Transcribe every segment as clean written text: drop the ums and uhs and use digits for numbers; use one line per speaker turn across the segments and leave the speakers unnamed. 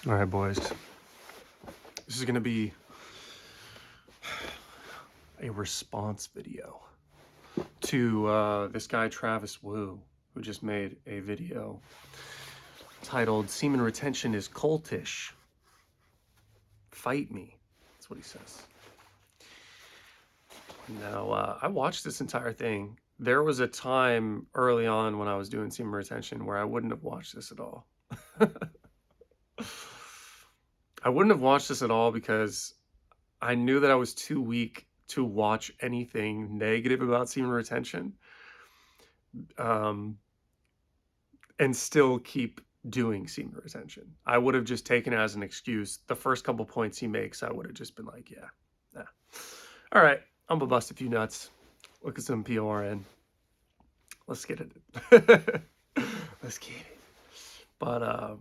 All right, boys. This is going to be a response video to this guy, Travis Wu, who just made a video titled Semen Retention is Cultish. Fight me. That's what he says. Now, I watched this entire thing. There was a time early on when I was doing semen retention where I wouldn't have watched this at all. I wouldn't have watched this at all because I knew that I was too weak to watch anything negative about semen retention, and still keep doing semen retention. I would have just taken it as an excuse. The first couple points he makes, I would have just been like, yeah, nah. All right, I'm gonna bust a few nuts. Look at some PORN. Let's get it. Let's get it. But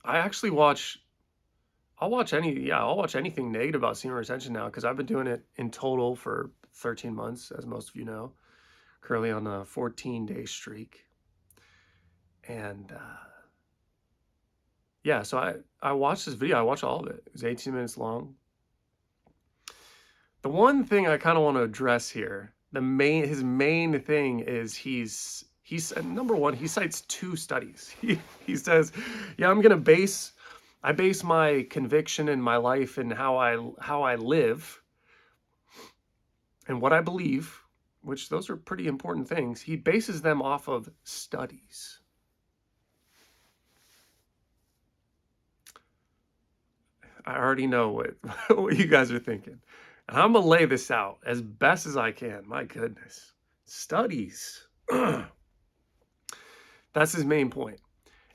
I actually I'll watch anything negative about semen retention now because I've been doing it in total for 13 months, as most of you know. Currently on a 14-day streak. And yeah, so I watched this video. I watched all of it. It was 18 minutes long. The one thing I kind of want to address here, his main thing is he's number one, he cites two studies. He says, yeah, I base my conviction in my life and how I live and what I believe, which those are pretty important things. He bases them off of studies. I already know what you guys are thinking. And I'm going to lay this out as best as I can. My goodness. Studies. That's his main point.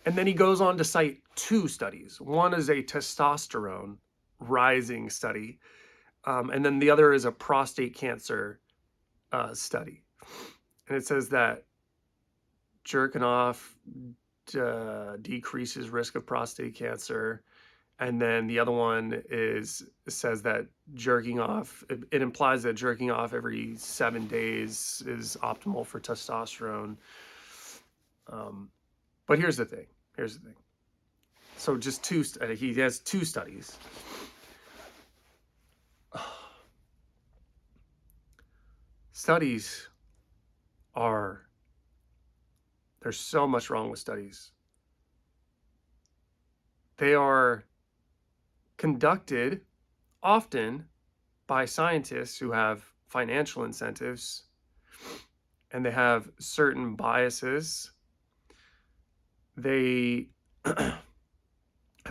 And then he goes on to cite two studies. One is a testosterone rising study. And then the other is a prostate cancer study. And it says that jerking off decreases risk of prostate cancer. And then the other one says that jerking off, it implies that jerking off every 7 days is optimal for testosterone. But here's the thing. So just he has two studies. Studies there's so much wrong with studies. They are conducted often by scientists who have financial incentives, and they have certain biases. They have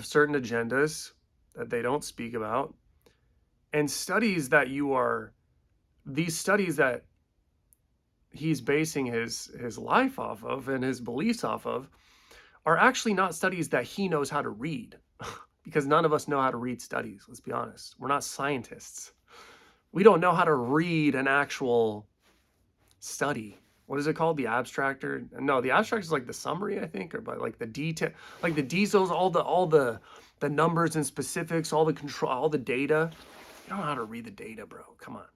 certain agendas that they don't speak about. And these studies that he's basing his life off of and his beliefs off of are actually not studies that he knows how to read. Because none of us know how to read studies, let's be honest. We're not scientists. We don't know how to read an actual study. What is it called? The abstract? No, the abstract is like the summary, I think, or by like the detail, like the details, all the numbers and specifics, all the control, all the data. You don't know how to read the data, bro. Come on.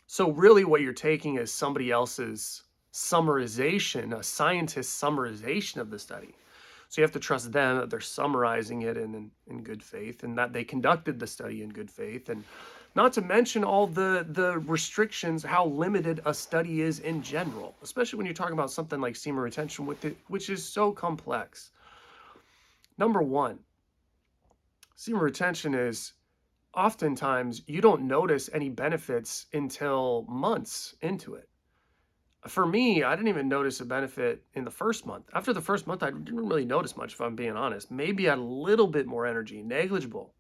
So really what you're taking is somebody else's summarization, a scientist's summarization of the study. So you have to trust them that they're summarizing it in good faith and that they conducted the study in good faith. And not to mention all the restrictions, how limited a study is in general, especially when you're talking about something like semen retention, which is so complex. Number one, semen retention is oftentimes you don't notice any benefits until months into it. For me, I didn't even notice a benefit in the first month. After the first month, I didn't really notice much, if I'm being honest. Maybe I had a little bit more energy, negligible.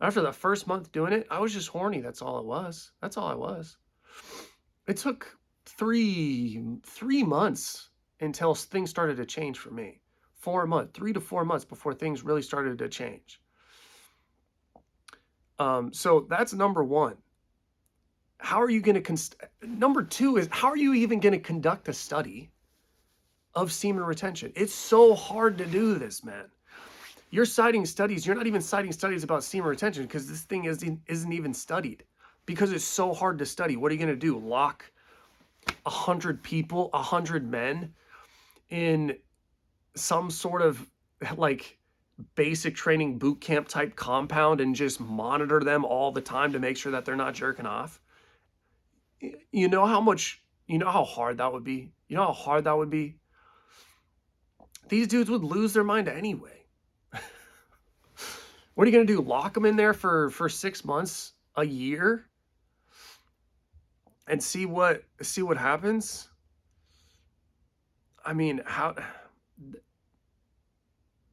After the first month doing it, I was just horny. That's all it was. That's all I was. It took three months until things started to change for me. 3 to 4 months before things really started to change. So that's number one. How are you going to number two is, how are you even going to conduct a study of semen retention? It's so hard to do this, man. You're citing studies. You're not even citing studies about semen retention because this thing isn't even studied because it's so hard to study. What are you going to do? Lock 100 people, 100 men in some sort of like basic training boot camp type compound and just monitor them all the time to make sure that they're not jerking off? You know how much, you know how hard that would be? You know how hard that would be? These dudes would lose their mind anyway. What are you going to do? Lock them in there for 6 months, a year, and see what happens? I mean, how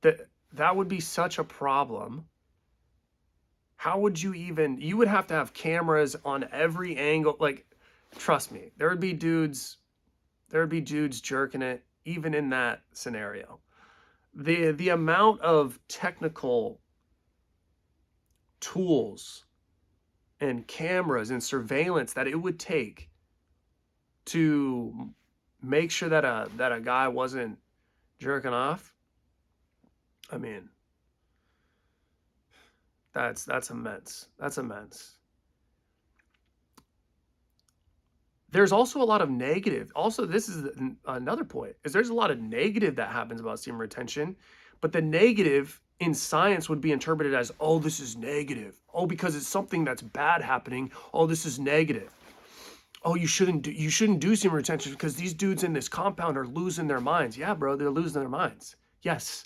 that would be such a problem. How would you even, you would have to have cameras on every angle. Like, trust me, there would be dudes jerking it even in that scenario. The amount of technical tools and cameras and surveillance that it would take to make sure that a guy wasn't jerking off, I mean, that's immense. That's immense. There's also a lot of negative. Also, this is another point, is there's a lot of negative that happens about semen retention, but the negative in science would be interpreted as, oh, this is negative. Oh, because it's something that's bad happening. Oh, this is negative. Oh, you shouldn't do semen retention because these dudes in this compound are losing their minds. Yeah, bro, they're losing their minds. Yes.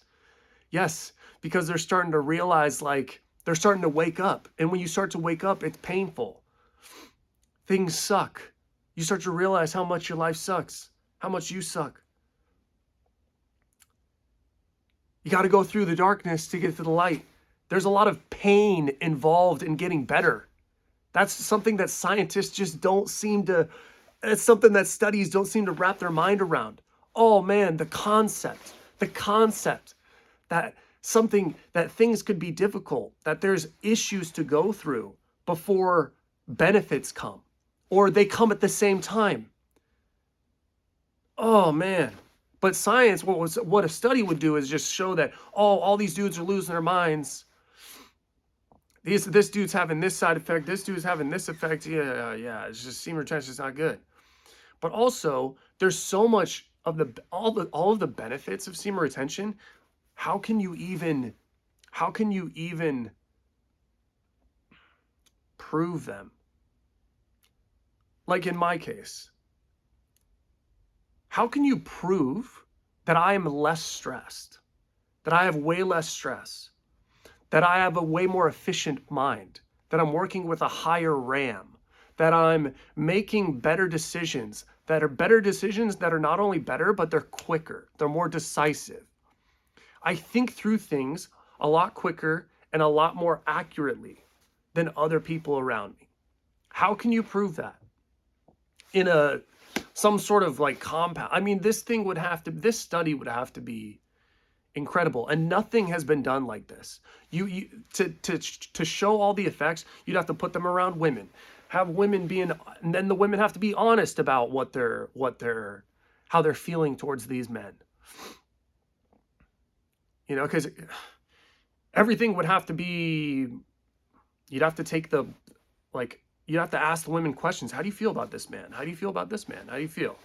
Yes, because they're starting to realize, like, they're starting to wake up. And when you start to wake up, it's painful. Things suck. You start to realize how much your life sucks, how much you suck. You got to go through the darkness to get to the light. There's a lot of pain involved in getting better. That's something that scientists just don't seem to, it's something that studies don't seem to wrap their mind around. Oh man, the concept that things could be difficult, that there's issues to go through before benefits come, or they come at the same time. Oh man. But science, what a study would do is just show that, oh, all these dudes are losing their minds. This dude's having this side effect, this dude's having this effect. Yeah, it's just semen retention is not good. But also, there's so much of all of the benefits of semen retention. How can you even prove them? Like in my case, how can you prove that I am less stressed, that I have way less stress, that I have a way more efficient mind, that I'm working with a higher RAM, that I'm making better decisions, that are not only better, but they're quicker, they're more decisive. I think through things a lot quicker and a lot more accurately than other people around me. How can you prove that? In some sort of like compound. I mean, this study would have to be incredible, and nothing has been done like this. To show all the effects, you'd have to put them around women, have women and then the women have to be honest about how they're feeling towards these men. You know, because everything would have to be, you'd have to take you'd have to ask the women questions. How do you feel about this man? How do you feel about this man? How do you feel?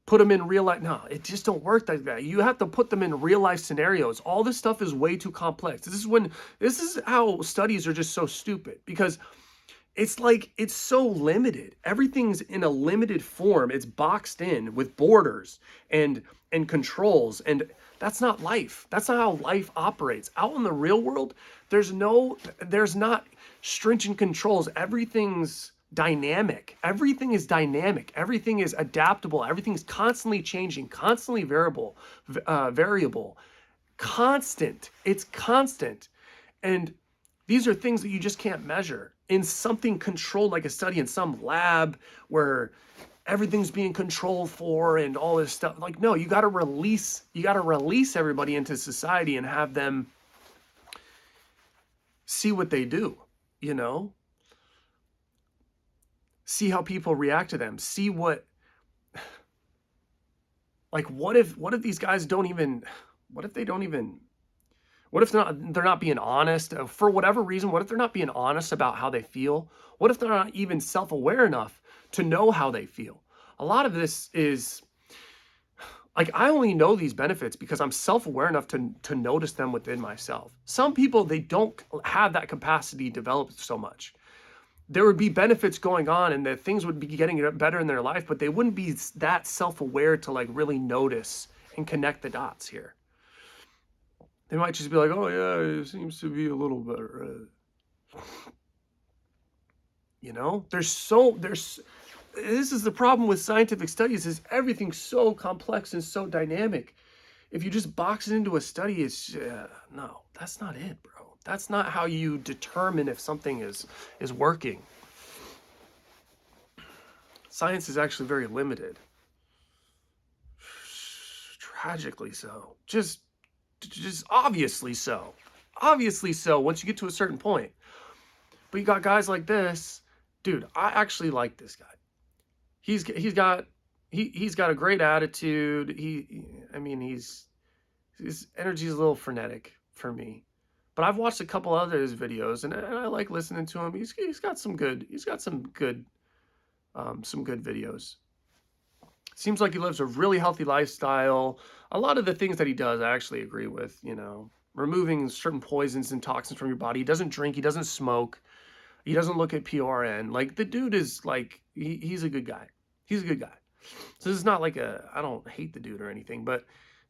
Put them in real life. No, it just don't work like that. You have to put them in real life scenarios. All this stuff is way too complex. This is how studies are just so stupid, because it's like, it's so limited. Everything's in a limited form. It's boxed in with borders and controls, and that's not life. That's not how life operates. Out in the real world, there's not stringent controls. Everything's dynamic. Everything is dynamic. Everything is adaptable. Everything's constantly changing, constantly variable, constant. It's constant. And these are things that you just can't measure in something controlled, like a study in some lab where everything's being controlled for and all this stuff. Like, no, you got to release everybody into society and have them see what they do, you know? See how people react to them. See what if these guys don't even, what if they're not being honest for whatever reason? What if they're not being honest about how they feel? What if they're not even self-aware enough to know how they feel? A lot of this is, Like, I only know these benefits because I'm self-aware enough to notice them within myself. Some people, they don't have that capacity developed so much. There would be benefits going on and that things would be getting better in their life, but they wouldn't be that self-aware to like really notice and connect the dots here. They might just be like, oh yeah, it seems to be a little better. You know, there's this is the problem with scientific studies, is everything's so complex and so dynamic. If you just box it into a study, it's no, that's not it, bro. That's not how you determine if something is working. Science is actually very limited. Tragically so. Just obviously so. Obviously so once you get to a certain point. But you got guys like this. Dude, I actually like this guy. He's got a great attitude. His energy's a little frenetic for me. But I've watched a couple other his videos and I like listening to him. He's got some good videos. Seems like he lives a really healthy lifestyle. A lot of the things that he does, I actually agree with, you know, removing certain poisons and toxins from your body. He doesn't drink, he doesn't smoke, he doesn't look at PRN. Like, the dude is like, he's a good guy. He's a good guy. So this is not like I don't hate the dude or anything, but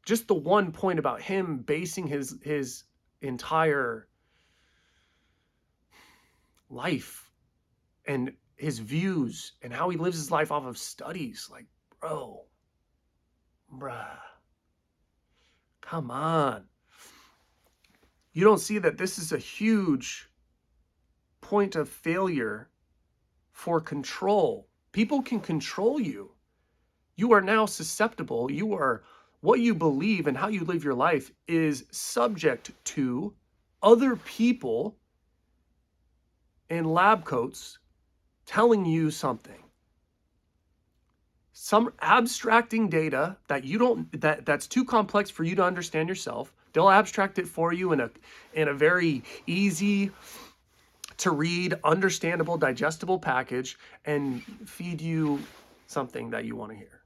just the one point about him basing his entire life and his views and how he lives his life off of studies, like, bruh, come on. You don't see that this is a huge point of failure for control. People can control you. You are now susceptible. What you believe and how you live your life is subject to other people in lab coats telling you something. Some abstracting data that that's too complex for you to understand yourself. They'll abstract it for you in a very easy to read, understandable, digestible package and feed you something that you want to hear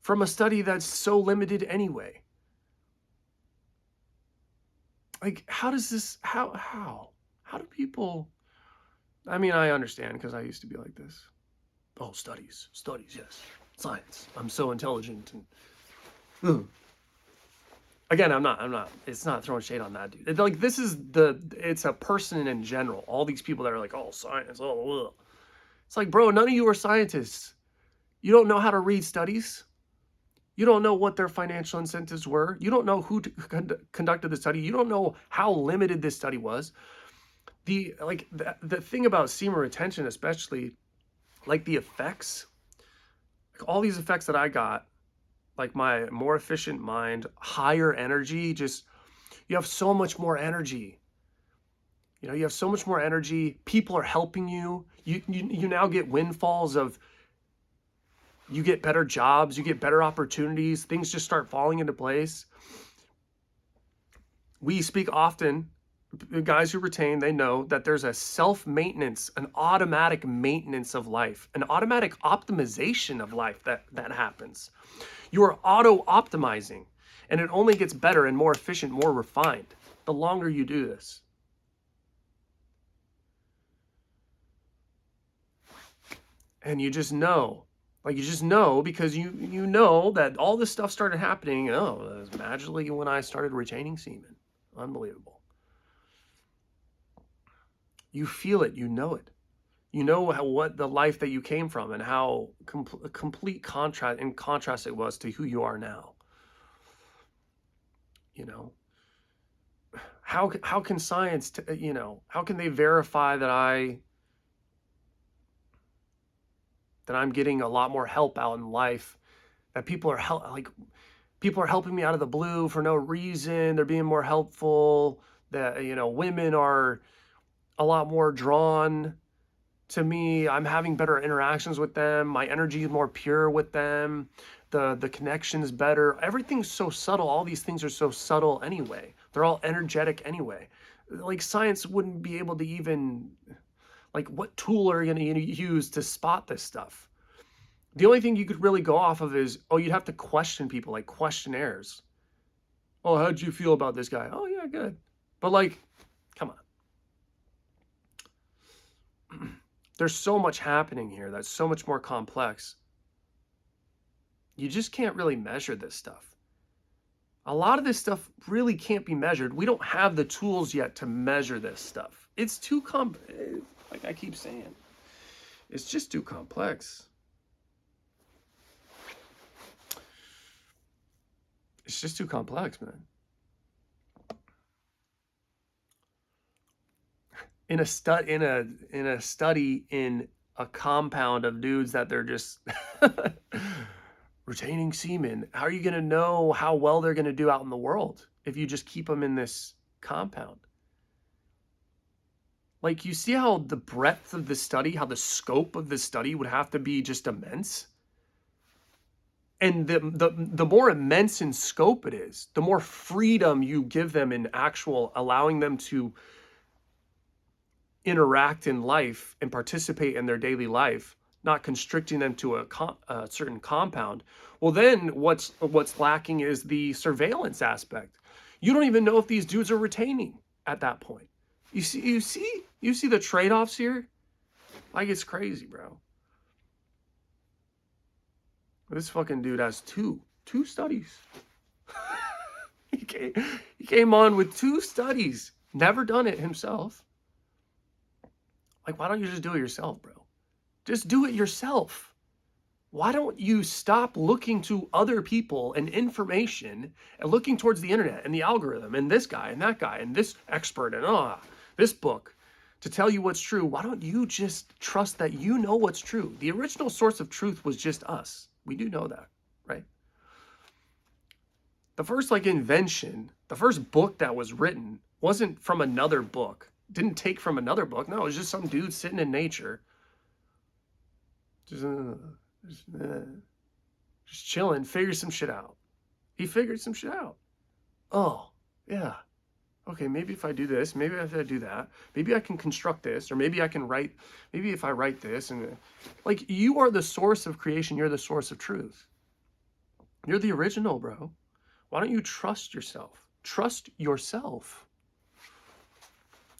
from a study that's so limited anyway. Like, how does this, how do people, I mean, I understand because I used to be like this. Oh, studies, yes. Science. I'm so intelligent and again, I'm not, it's not throwing shade on that dude. It's a person in general. All these people that are like, oh, science, oh, ugh. It's like, bro, none of you are scientists. You don't know how to read studies. You don't know what their financial incentives were. You don't know who conducted the study. You don't know how limited this study was. The thing about semen retention, especially, like the effects, like all these effects that I got, like my more efficient mind, higher energy, just, you have so much more energy. You know, you have so much more energy. People are helping you. You now get windfalls of, you get better jobs, you get better opportunities. Things just start falling into place. We speak often, the guys who retain, they know that there's a self-maintenance, an automatic maintenance of life, an automatic optimization of life that happens. You are auto-optimizing, and it only gets better and more efficient, more refined, the longer you do this. And you just know, like, you just know because you know that all this stuff started happening. Oh, it was magically when I started retaining semen. Unbelievable. You feel it, you know it. You know what the life that you came from and how complete contrast it was to who you are now. You know, how can science, how can they verify that I'm getting a lot more help out in life, that people are helping me out of the blue for no reason. They're being more helpful, that, women are a lot more drawn to me. I'm having better interactions with them. My energy is more pure with them. The connection is better. Everything's so subtle. All these things are so subtle anyway. They're all energetic anyway. Like, science wouldn't be able to even, like, what tool are you going to use to spot this stuff? The only thing you could really go off of is, oh, you'd have to question people, like questionnaires. Oh, how'd you feel about this guy? Oh, yeah, good. But like, come on. There's so much happening here that's so much more complex. You just can't really measure this stuff. A lot of this stuff really can't be measured. We don't have the tools yet to measure this stuff. It's too like I keep saying, it's just too complex. It's just too complex, man. In a study in a compound of dudes that they're just retaining semen, how are you going to know how well they're going to do out in the world if you just keep them in this compound? Like, you see how the breadth of the study, how the scope of the study would have to be just immense? And the more immense in scope it is, the more freedom you give them in actual allowing them to interact in life and participate in their daily life, not constricting them to a certain compound. Well, then what's lacking is the surveillance aspect. You don't even know if these dudes are retaining at that point. You see the trade-offs here? Like, it's crazy, bro. This fucking dude has two studies. He came on with 2 studies, never done it himself. Like, why don't you just do it yourself, bro? Just do it yourself. Why don't you stop looking to other people and information and looking towards the internet and the algorithm and this guy and that guy and this expert and this book to tell you what's true? Why don't you just trust that you know what's true? The original source of truth was just us. We do know that, right? The first invention, the first book that was written wasn't from another book. Didn't take from another book. No, it was just some dude sitting in nature. Just chilling, figure some shit out. He figured some shit out. Oh, yeah. Okay, maybe if I do this, maybe if I do that, maybe I can construct this, or maybe I can write, maybe if I write this, and like, you are the source of creation, you're the source of truth. You're the original, bro. Why don't you trust yourself? Trust yourself.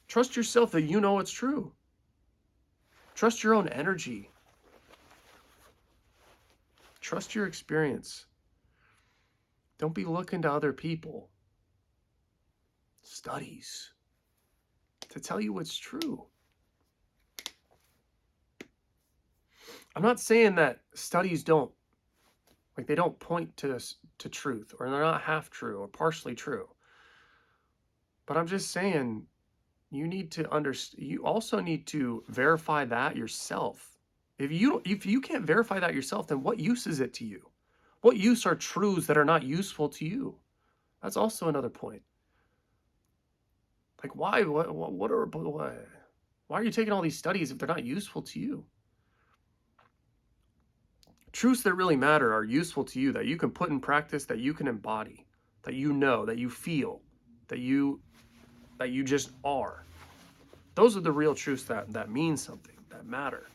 Trust yourself that you know it's true. Trust your own energy. Trust your experience. Don't be looking to other people. Studies to tell you what's true. I'm not saying that studies don't point to truth, or they're not half true or partially true. But I'm just saying, you need to understand. You also need to verify that yourself. If you can't verify that yourself, then what use is it to you? What use are truths that are not useful to you? That's also another point. Like, why? Why are you taking all these studies if they're not useful to you? Truths that really matter are useful to you, that you can put in practice, that you can embody, that you know, that you feel, that you just are. Those are the real truths that mean something, that matter.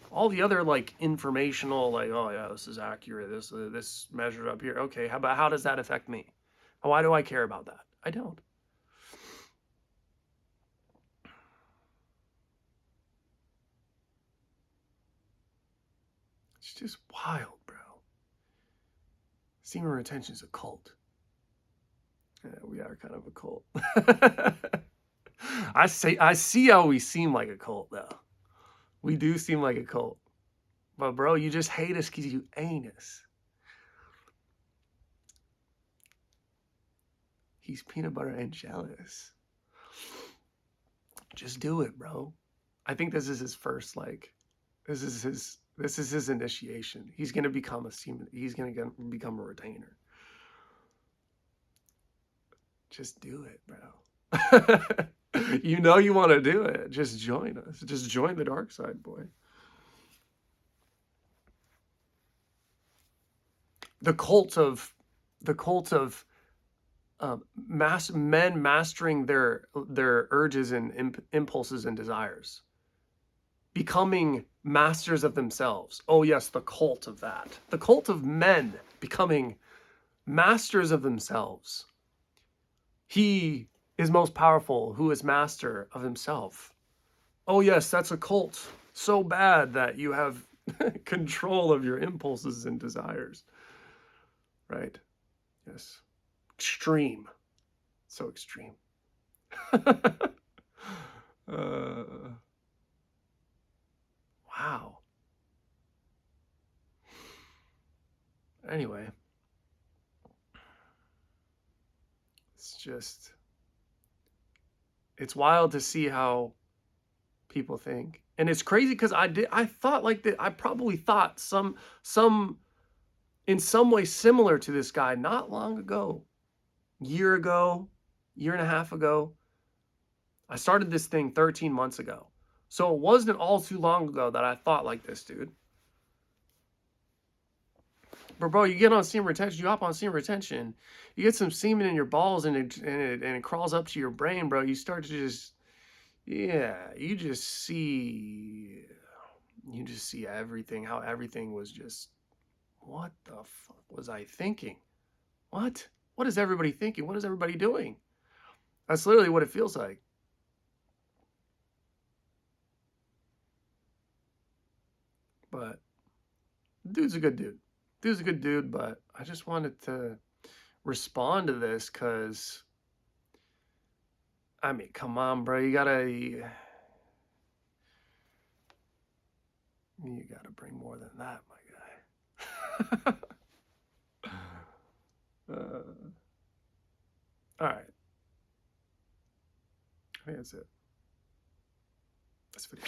All the other informational, oh yeah, this is accurate, this measured up here. Okay, how does that affect me? Why do I care about that? I don't. It's just wild, bro. Semen retention is a cult. Yeah, we are kind of a cult. I see how we seem like a cult, though. We do seem like a cult. But bro, you just hate us because you ain't us. He's peanut butter and jealous. Just do it, bro. I think this is his first, this is his initiation. He's gonna become a semen. He's gonna become a retainer. Just do it, bro. You know you want to do it. Just join us. Just join the dark side, boy. The cult of men mastering their urges and impulses and desires. becoming masters of themselves. Oh yes, the cult of that. The cult of men becoming masters of themselves. He is most powerful who is master of himself. Oh yes, that's a cult. So bad that you have control of your impulses and desires. Right? Yes. Extreme. So extreme. Wow. Anyway, it's wild to see how people think. And it's crazy because I thought like that. I probably thought some in some way similar to this guy not long ago, year ago, year and a half ago. I started this thing 13 months ago. So it wasn't all too long ago that I thought like this, dude. But bro, you get on semen retention, you hop on semen retention, you get some semen in your balls and it crawls up to your brain, bro. You start to just, yeah, you just see everything, how everything was just, what the fuck was I thinking? What? What is everybody thinking? What is everybody doing? That's literally what it feels like. But dude's a good dude. Dude's a good dude, but I just wanted to respond to this because, I mean, come on, bro. You gotta bring more than that, my guy. All right. I think that's it. This video.